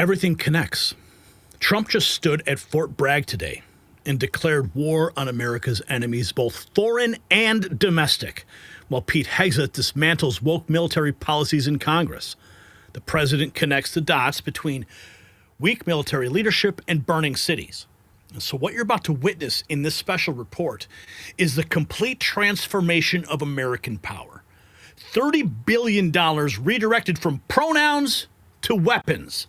Everything connects. Trump just stood at Fort Bragg today and declared war on America's enemies, both foreign and domestic, while Pete Hegseth dismantles woke military policies in Congress. The president connects the dots between weak military leadership and burning cities. And so what you're about to witness in this special report is the complete transformation of American power. $30 billion redirected from pronouns to weapons.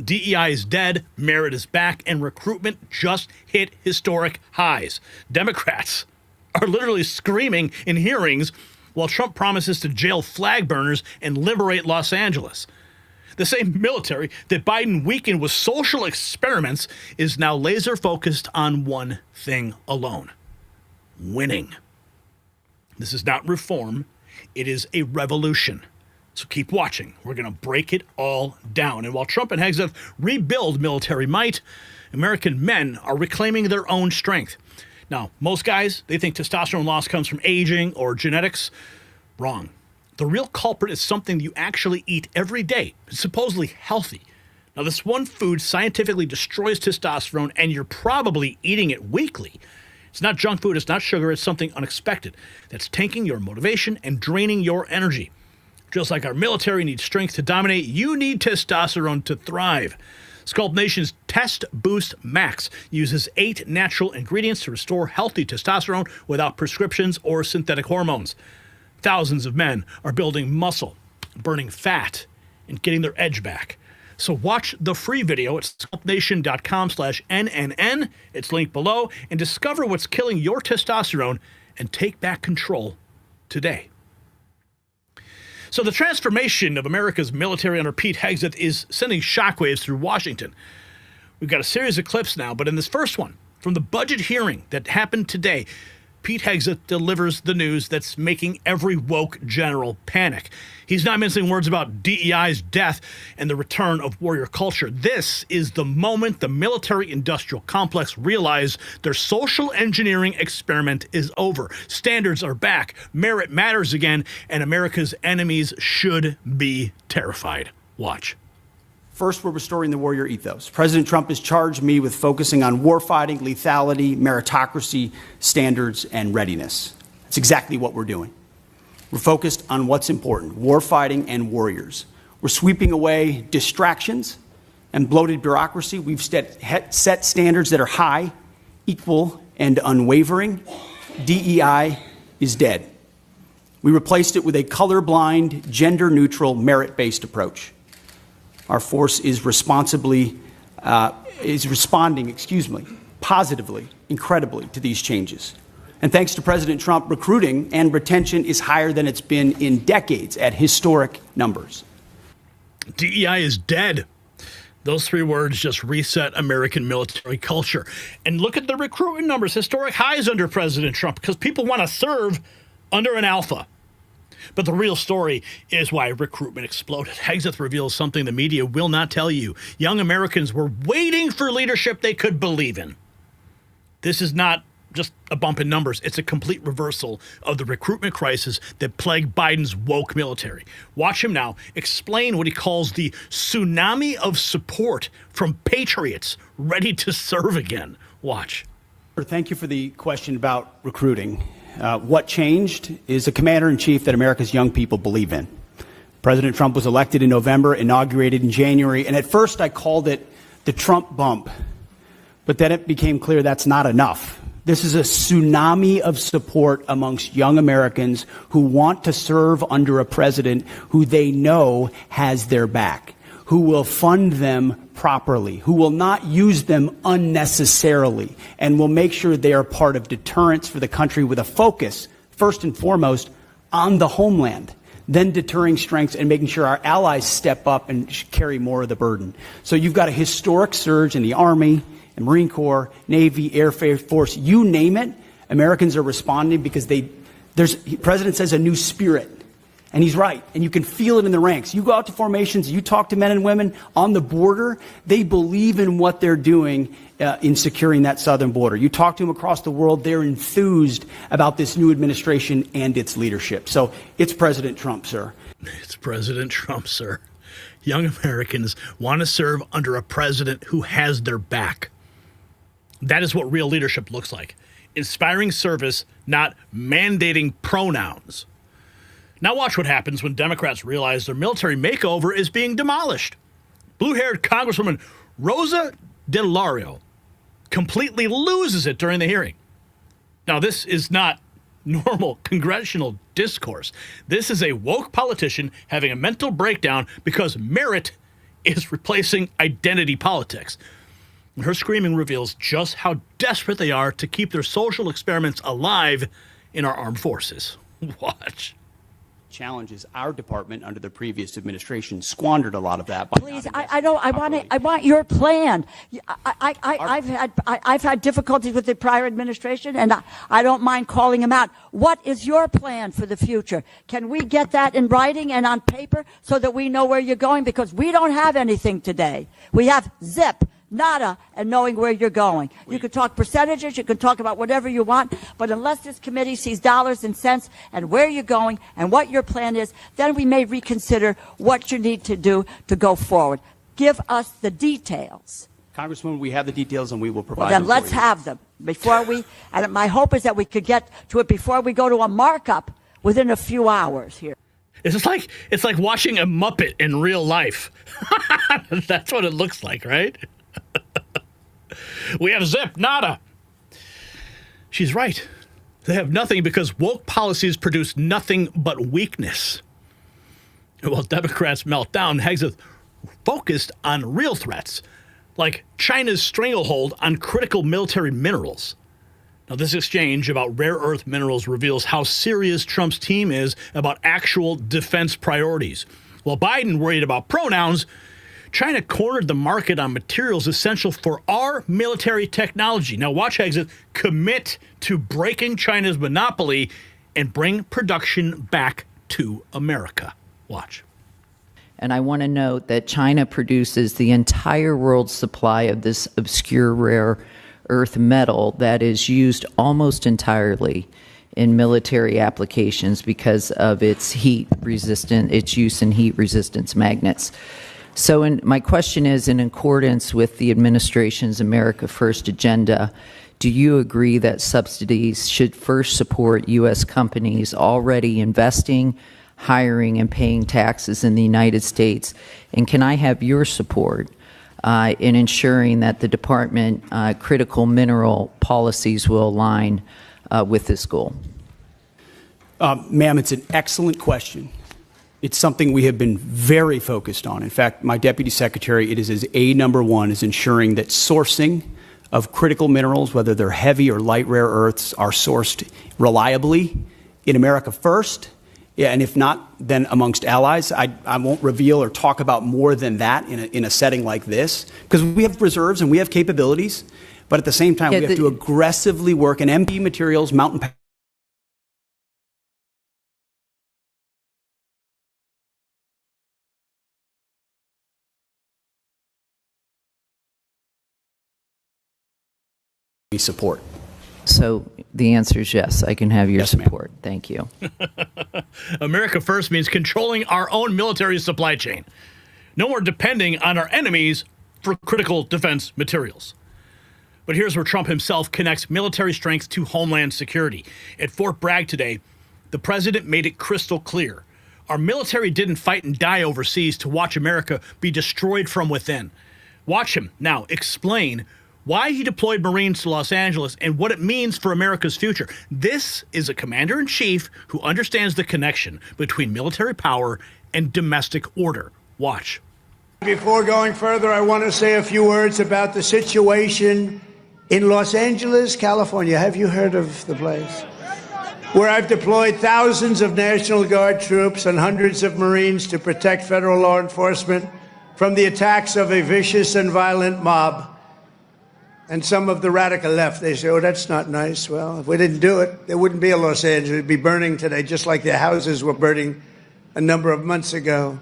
DEI is dead, merit is back, and recruitment just hit historic highs. Democrats are literally screaming in hearings while Trump promises to jail flag burners and liberate Los Angeles. The same military that Biden weakened with social experiments is now laser focused on one thing alone: winning. This is not reform, it is a revolution. So keep watching. We're going to break it all down. And while Trump and Hegseth rebuild military might, American men are reclaiming their own strength. Now, most guys, they think testosterone loss comes from aging or genetics. Wrong. The real culprit is something you actually eat every day. It's supposedly healthy. Now, this one food scientifically destroys testosterone, and you're probably eating it weekly. It's not junk food, it's not sugar, it's something unexpected that's tanking your motivation and draining your energy. Just like our military needs strength to dominate, you need testosterone to thrive. Sculpt Nation's Test Boost Max uses 8 natural ingredients to restore healthy testosterone without prescriptions or synthetic hormones. Thousands of men are building muscle, burning fat, and getting their edge back. So watch the free video at sculptnation.com/NNN. It's linked below, and discover what's killing your testosterone and take back control today. So the transformation of America's military under Pete Hegseth is sending shockwaves through Washington. We've got a series of clips now, but in this first one, from the budget hearing that happened today, Pete Hegseth delivers the news that's making every woke general panic. He's not mincing words about DEI's death and the return of warrior culture. This is the moment the military-industrial complex realized their social engineering experiment is over. Standards are back, merit matters again, and America's enemies should be terrified. Watch. First, we're restoring the warrior ethos. President Trump has charged me with focusing on warfighting, lethality, meritocracy, standards, and readiness. That's exactly what we're doing. We're focused on what's important: warfighting and warriors. We're sweeping away distractions and bloated bureaucracy. We've set standards that are high, equal, and unwavering. DEI is dead. We replaced it with a colorblind, gender-neutral, merit-based approach. Our force is responding, positively, incredibly to these changes. And thanks to President Trump, recruiting and retention is higher than it's been in decades at historic numbers. DEI is dead. Those 3 words just reset American military culture. And look at the recruitment numbers, historic highs under President Trump, because people want to serve under an alpha. But the real story is why recruitment exploded. Hegseth reveals something the media will not tell you. Young Americans were waiting for leadership they could believe in. This is not just a bump in numbers. It's a complete reversal of the recruitment crisis that plagued Biden's woke military. Watch him now explain what he calls the tsunami of support from patriots ready to serve again. Watch. Thank you for the question about recruiting. What changed is a commander-in-chief that America's young people believe in. President Trump was elected in November, inaugurated in January, and at first I called it the Trump bump. But then it became clear that's not enough. This is a tsunami of support amongst young Americans who want to serve under a president who they know has their back, who will fund them properly, who will not use them unnecessarily, and will make sure they are part of deterrence for the country with a focus, first and foremost, on the homeland, then deterring strengths and making sure our allies step up and carry more of the burden. So you've got a historic surge in the Army, and Marine Corps, Navy, Air Force, you name it. Americans are responding because the President says a new spirit. And he's right, and you can feel it in the ranks. You go out to formations, you talk to men and women on the border, they believe in what they're doing in securing that southern border. You talk to them across the world, they're enthused about this new administration and its leadership. So it's President Trump, sir. It's President Trump, sir. young Americans want to serve under a president who has their back. That is what real leadership looks like. Inspiring service, not mandating pronouns. Now watch what happens when Democrats realize their military makeover is being demolished. Blue-haired Congresswoman Rosa DeLauro completely loses it during the hearing. Now, this is not normal congressional discourse. This is a woke politician having a mental breakdown because merit is replacing identity politics. And her screaming reveals just how desperate they are to keep their social experiments alive in our armed forces. Watch. Challenges our department under the previous administration squandered a lot of that. Please, I want your plan. I've had difficulties with the prior administration, and I don't mind calling them out. What is your plan for the future? Can we get that in writing and on paper so that we know where you're going? Because we don't have anything today. We have zip. Nada, and knowing where you're going. You can talk percentages, you can talk about whatever you want, but unless this committee sees dollars and cents and where you're going and what your plan is, then we may reconsider what you need to do to go forward. Give us the details. Congresswoman, we have the details and we will provide Then them let's for you. have them before we, and my hope is that we could get to it before we go to a markup within a few hours here. It's like watching a Muppet in real life. That's what it looks like, right? We have zip, nada. She's right. They have nothing because woke policies produce nothing but weakness. And while Democrats meltdown, Hegseth focused on real threats, like China's stranglehold on critical military minerals. Now, this exchange about rare earth minerals reveals how serious Trump's team is about actual defense priorities. While Biden worried about pronouns, China cornered the market on materials essential for our military technology. Now watch Hegseth commit to breaking China's monopoly and bring production back to America. Watch. And I want to note that China produces the entire world's supply of this obscure rare earth metal that is used almost entirely in military applications because of its its use in heat resistance magnets. So my question is, in accordance with the administration's America First agenda, do you agree that subsidies should first support U.S. companies already investing, hiring, and paying taxes in the United States? And can I have your support in ensuring that the department critical mineral policies will align with this goal? Ma'am, it's an excellent question. It's something we have been very focused on. In fact, my deputy secretary, it is his number one, is ensuring that sourcing of critical minerals, whether they're heavy or light rare earths, are sourced reliably in America first. Yeah, and if not, then amongst allies. I won't reveal or talk about more than that in a setting like this, because we have reserves and we have capabilities, but at the same time, we have to aggressively work in MP materials, mountain support. So the answer is yes, I can have your support. Thank you. America First means controlling our own military supply chain. No more depending on our enemies for critical defense materials. But here's where Trump himself connects military strength to homeland security. At Fort Bragg today, the president made it crystal clear. Our military didn't fight and die overseas to watch America be destroyed from within. Watch him now explain why he deployed Marines to Los Angeles and what it means for America's future. This is a commander-in-chief who understands the connection between military power and domestic order. Watch. Before going further, I want to say a few words about the situation in Los Angeles, California. Have you heard of the place? Where I've deployed thousands of National Guard troops and hundreds of Marines to protect federal law enforcement from the attacks of a vicious and violent mob. And some of the radical left, they say, oh, that's not nice. Well, if we didn't do it, there wouldn't be a Los Angeles. It'd be burning today, just like their houses were burning a number of months ago.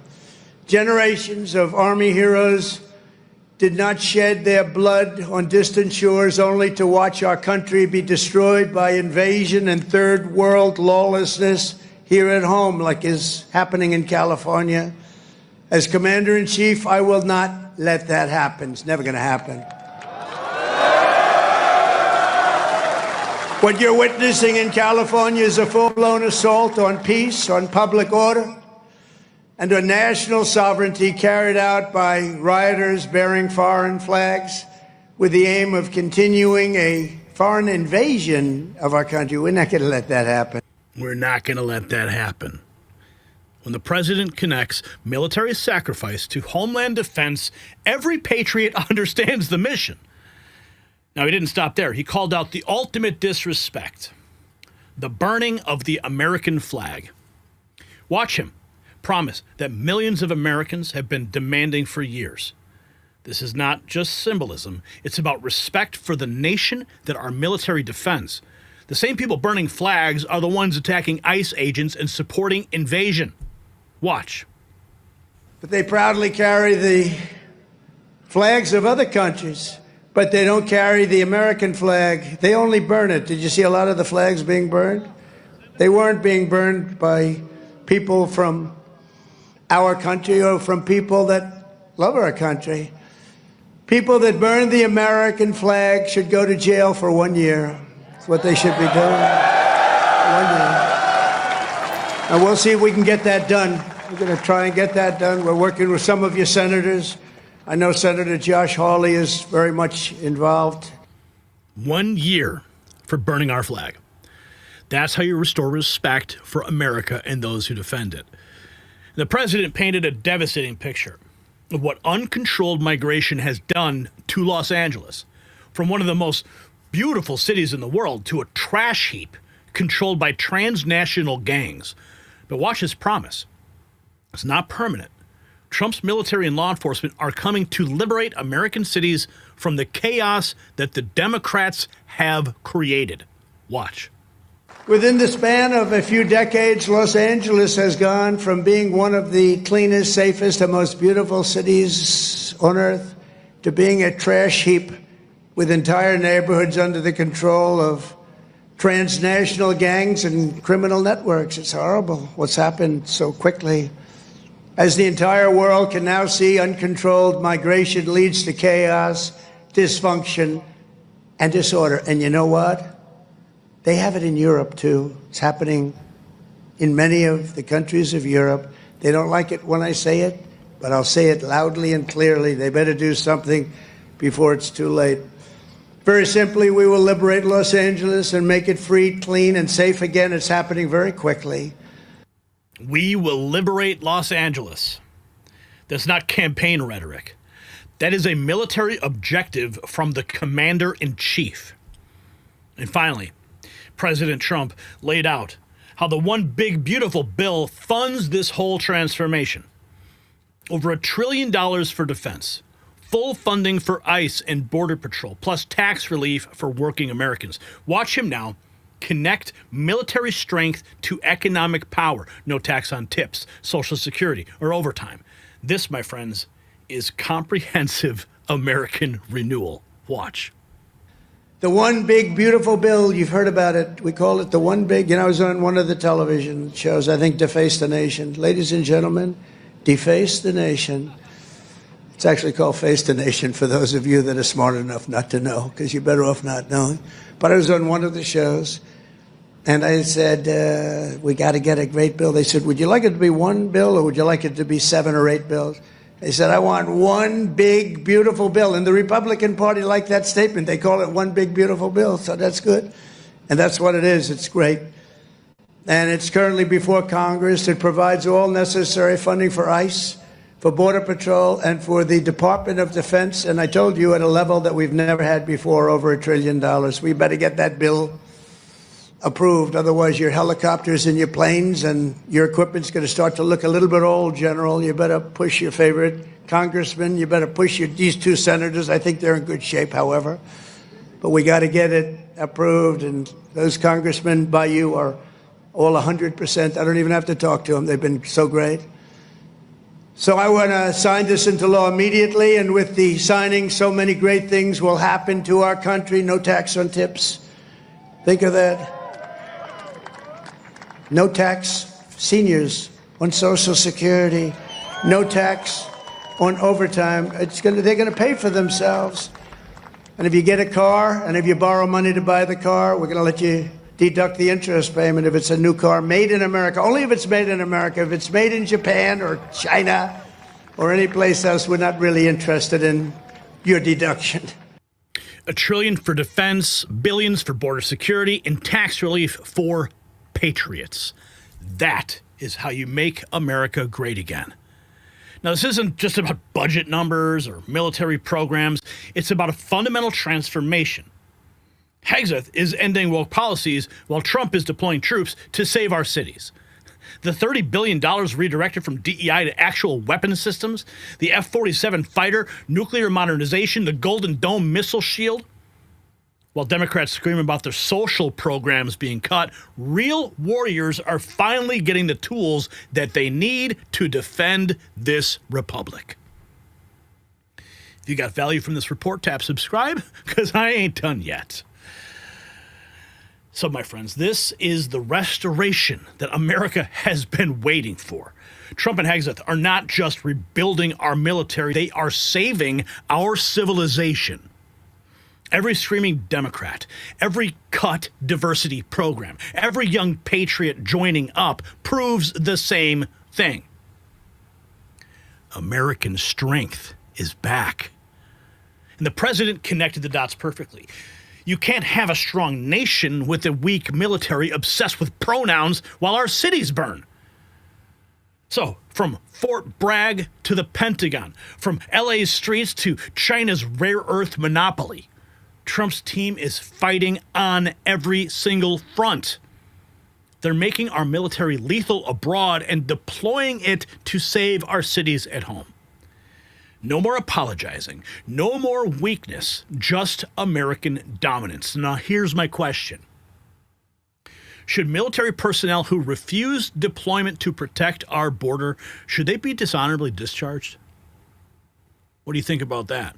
Generations of Army heroes did not shed their blood on distant shores only to watch our country be destroyed by invasion and third world lawlessness here at home, like is happening in California. As Commander-in-Chief, I will not let that happen. It's never going to happen. What you're witnessing in California is a full-blown assault on peace, on public order, and on national sovereignty carried out by rioters bearing foreign flags with the aim of continuing a foreign invasion of our country. We're not going to let that happen. We're not going to let that happen. When the president connects military sacrifice to homeland defense, every patriot understands the mission. Now, he didn't stop there. He called out the ultimate disrespect, the burning of the American flag. Watch him promise that millions of Americans have been demanding for years. This is not just symbolism. It's about respect for the nation that our military defends. The same people burning flags are the ones attacking ICE agents and supporting invasion. Watch. But they proudly carry the flags of other countries, but they don't carry the American flag. They only burn it. Did you see a lot of the flags being burned? They weren't being burned by people from our country or from people that love our country. People that burn the American flag should go to jail for 1 year. That's what they should be doing. 1 year. And we'll see if we can get that done. We're going to try and get that done. We're working with some of your senators. I know Senator Josh Hawley is very much involved. 1 year for burning our flag. That's how you restore respect for America and those who defend it. The president painted a devastating picture of what uncontrolled migration has done to Los Angeles, from one of the most beautiful cities in the world to a trash heap controlled by transnational gangs. But watch his promise. It's not permanent. Trump's military and law enforcement are coming to liberate American cities from the chaos that the Democrats have created. Watch. Within the span of a few decades, Los Angeles has gone from being one of the cleanest, safest, and most beautiful cities on earth to being a trash heap with entire neighborhoods under the control of transnational gangs and criminal networks. It's horrible what's happened so quickly. As the entire world can now see, uncontrolled migration leads to chaos, dysfunction, and disorder. And you know what? They have it in Europe, too. It's happening in many of the countries of Europe. They don't like it when I say it, but I'll say it loudly and clearly. They better do something before it's too late. Very simply, we will liberate Los Angeles and make it free, clean, and safe again. It's happening very quickly. We will liberate Los Angeles. That's not campaign rhetoric. That is a military objective from the commander-in-chief. And finally, President Trump laid out how the one big beautiful bill funds this whole transformation. Over $1 trillion for defense, full funding for ICE and Border Patrol, plus tax relief for working Americans. Watch him now connect military strength to economic power. No tax on tips, Social Security, or overtime. This, my friends, is comprehensive American renewal. Watch. The one big beautiful bill, you've heard about it. We call it the one big, I was on one of the television shows, I think Deface the Nation. Ladies and gentlemen, Deface the Nation. It's actually called Face the Nation for those of you that are smart enough not to know, because you're better off not knowing. But I was on one of the shows, and I said, we got to get a great bill. They said, would you like it to be one bill, or would you like it to be 7 or 8 bills? They said, I want one big, beautiful bill. And the Republican Party liked that statement. They call it one big, beautiful bill. So that's good. And that's what it is. It's great. And it's currently before Congress. It provides all necessary funding for ICE, for Border Patrol, and for the Department of Defense. And I told you at a level that we've never had before, over $1 trillion. We better get that bill approved. Otherwise, your helicopters and your planes and your equipment's going to start to look a little bit old, General. You better push your favorite congressman. You better push these 2 senators. I think they're in good shape, however. But we got to get it approved. And those congressmen by you are all 100%. I don't even have to talk to them. They've been so great. So I want to sign this into law immediately. And with the signing, so many great things will happen to our country. No tax on tips. Think of that. No tax, seniors on Social Security, no tax on overtime. They're going to pay for themselves. And if you get a car and if you borrow money to buy the car, we're going to let you deduct the interest payment if it's a new car made in America. Only if it's made in America. If it's made in Japan or China or any place else, we're not really interested in your deduction. $1 trillion for defense, billions for border security, and tax relief for patriots. That is how you make America great again. Now, this isn't just about budget numbers or military programs. It's about a fundamental transformation. Hegseth is ending woke policies while Trump is deploying troops to save our cities. The $30 billion redirected from DEI to actual weapons systems, the F-47 fighter, nuclear modernization, the Golden Dome missile shield. While Democrats scream about their social programs being cut, real warriors are finally getting the tools that they need to defend this republic. If you got value from this report, tap subscribe, because I ain't done yet. So, my friends, this is the restoration that America has been waiting for. Trump and Hegseth are not just rebuilding our military, they are saving our civilization. Every screaming Democrat, every cut diversity program, every young patriot joining up proves the same thing. American strength is back. And the president connected the dots perfectly. You can't have a strong nation with a weak military obsessed with pronouns while our cities burn. So, from Fort Bragg to the Pentagon, from LA's streets to China's rare earth monopoly, Trump's team is fighting on every single front. They're making our military lethal abroad and deploying it to save our cities at home. No more apologizing, no more weakness, just American dominance. Now, here's my question. Should military personnel who refuse deployment to protect our border, should they be dishonorably discharged? What do you think about that?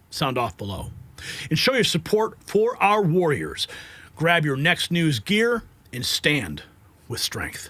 Sound off below. And show your support for our warriors. Grab your next news gear and stand with strength.